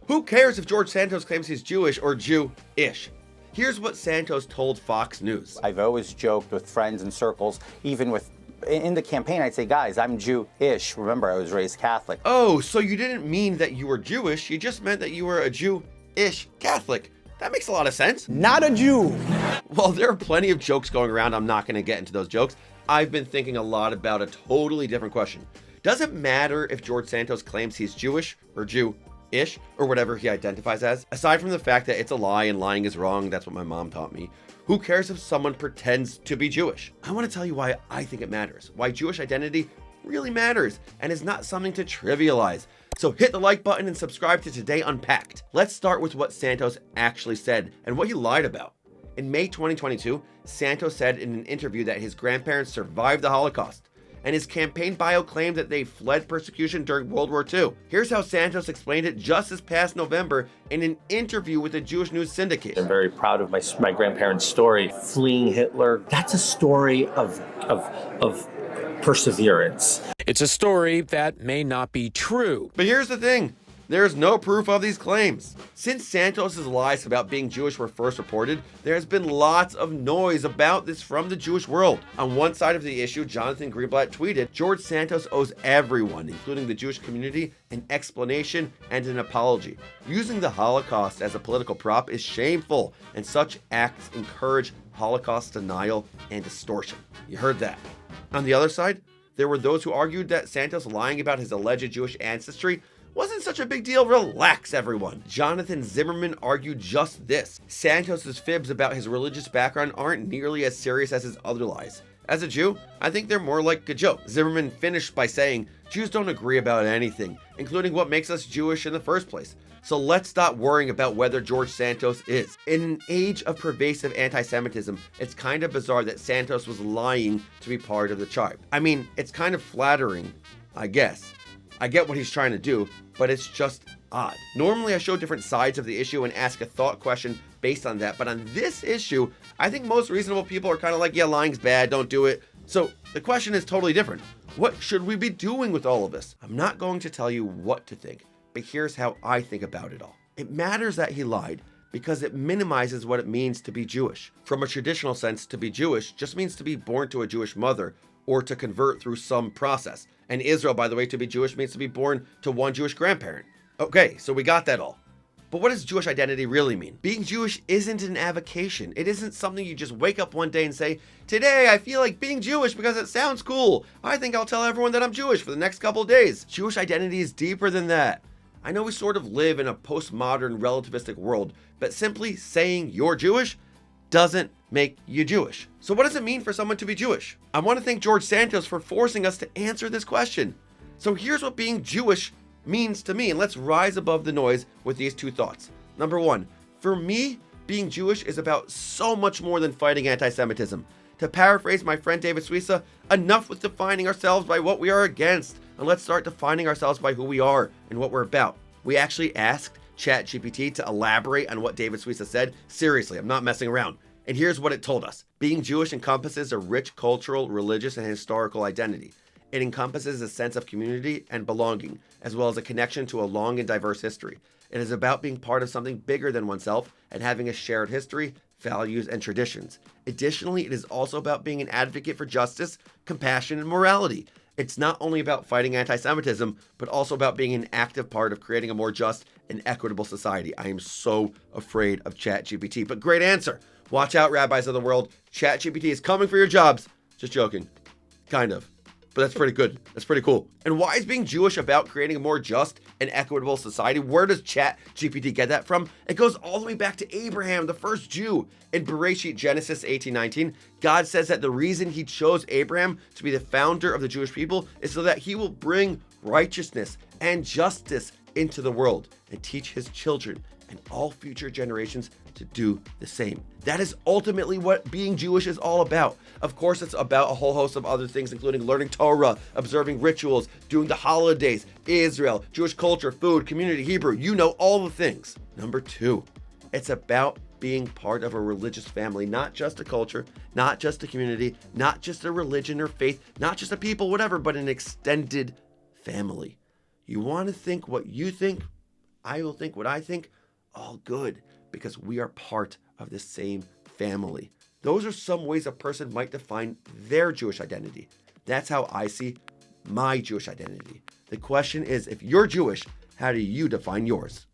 Who cares if George Santos claims he's Jewish or Jew-ish? Here's what Santos told Fox News. I've always joked with friends and circles, even in the campaign, I'd say, guys, I'm Jew-ish. Remember, I was raised Catholic. Oh, so you didn't mean that you were Jewish, you just meant that you were a Jew-ish Catholic. That makes a lot of sense. Not a Jew. Well, there are plenty of jokes going around. I'm not going to get into those jokes. I've been thinking a lot about a totally different question. Does it matter if George Santos claims he's Jewish or Jew-ish or whatever he identifies as? Aside from the fact that it's a lie and lying is wrong, that's what my mom taught me. Who cares if someone pretends to be Jewish? I want to tell you why I think it matters, why Jewish identity really matters and is not something to trivialize. So hit the like button and subscribe to Today Unpacked. Let's start with what Santos actually said and what he lied about. In May 2022, Santos said in an interview that his grandparents survived the Holocaust, and his campaign bio claimed that they fled persecution during World War II. Here's how Santos explained it just this past November in an interview with the Jewish News Syndicate. I'm very proud of my grandparents' story, fleeing Hitler. That's a story of perseverance. It's a story that may not be true. But here's the thing. There's no proof of these claims. Since Santos' lies about being Jewish were first reported, there's been lots of noise about this from the Jewish world. On one side of the issue, Jonathan Greenblatt tweeted, George Santos owes everyone, including the Jewish community, an explanation and an apology. Using the Holocaust as a political prop is shameful, and such acts encourage Holocaust denial and distortion. You heard that. On the other side, there were those who argued that Santos lying about his alleged Jewish ancestry wasn't such a big deal. Relax, everyone. Jonathan Zimmerman argued just this. Santos's fibs about his religious background aren't nearly as serious as his other lies. As a Jew, I think they're more like a joke. Zimmerman finished by saying, Jews don't agree about anything, including what makes us Jewish in the first place. So let's stop worrying about whether George Santos is. In an age of pervasive anti-Semitism, it's kind of bizarre that Santos was lying to be part of the tribe. I mean, it's kind of flattering, I guess. I get what he's trying to do, but it's just odd. Normally I show different sides of the issue and ask a thought question based on that, but on this issue, I think most reasonable people are kind of like, yeah, lying's bad, don't do it. So the question is totally different. What should we be doing with all of this? I'm not going to tell you what to think, but here's how I think about it all. It matters that he lied because it minimizes what it means to be Jewish. From a traditional sense, to be Jewish just means to be born to a Jewish mother or to convert through some process. And Israel, by the way, to be Jewish means to be born to one Jewish grandparent. Okay, so we got that all. But what does Jewish identity really mean? Being Jewish isn't an avocation. It isn't something you just wake up one day and say, today I feel like being Jewish because it sounds cool. I think I'll tell everyone that I'm Jewish for the next couple of days. Jewish identity is deeper than that. I know we sort of live in a postmodern relativistic world, but simply saying you're Jewish doesn't make you Jewish. So what does it mean for someone to be Jewish? I want to thank George Santos for forcing us to answer this question. So here's what being Jewish means to me, and let's rise above the noise with these two thoughts. Number one, for me, being Jewish is about so much more than fighting anti-Semitism. To paraphrase my friend David Suissa, enough with defining ourselves by what we are against, and let's start defining ourselves by who we are and what we're about. We actually asked ChatGPT to elaborate on what David Suissa said. Seriously, I'm not messing around. And here's what it told us. Being Jewish encompasses a rich cultural, religious, and historical identity. It encompasses a sense of community and belonging, as well as a connection to a long and diverse history. It is about being part of something bigger than oneself and having a shared history, values, and traditions. Additionally, it is also about being an advocate for justice, compassion, and morality. It's not only about fighting anti-Semitism, but also about being an active part of creating a more just and equitable society. I am so afraid of ChatGPT, but great answer. Watch out, rabbis of the world. ChatGPT is coming for your jobs. Just joking. Kind of. But that's pretty good. That's pretty cool. And why is being Jewish about creating a more just and equitable society? Where does ChatGPT get that from? It goes all the way back to Abraham, the first Jew. In Bereshit, Genesis 18:19, God says that the reason he chose Abraham to be the founder of the Jewish people is so that he will bring righteousness and justice into the world and teach his children and all future generations to do the same. That is ultimately what being Jewish is all about. Of course, it's about a whole host of other things, including learning Torah, observing rituals, doing the holidays, Israel, Jewish culture, food, community, Hebrew, you know, all the things. Number two, it's about being part of a religious family, not just a culture, not just a community, not just a religion or faith, not just a people, whatever, but an extended family. You want to think what you think? I will think what I think, all good, because we are part of the same family. Those are some ways a person might define their Jewish identity. That's how I see my Jewish identity. The question is, if you're Jewish, how do you define yours?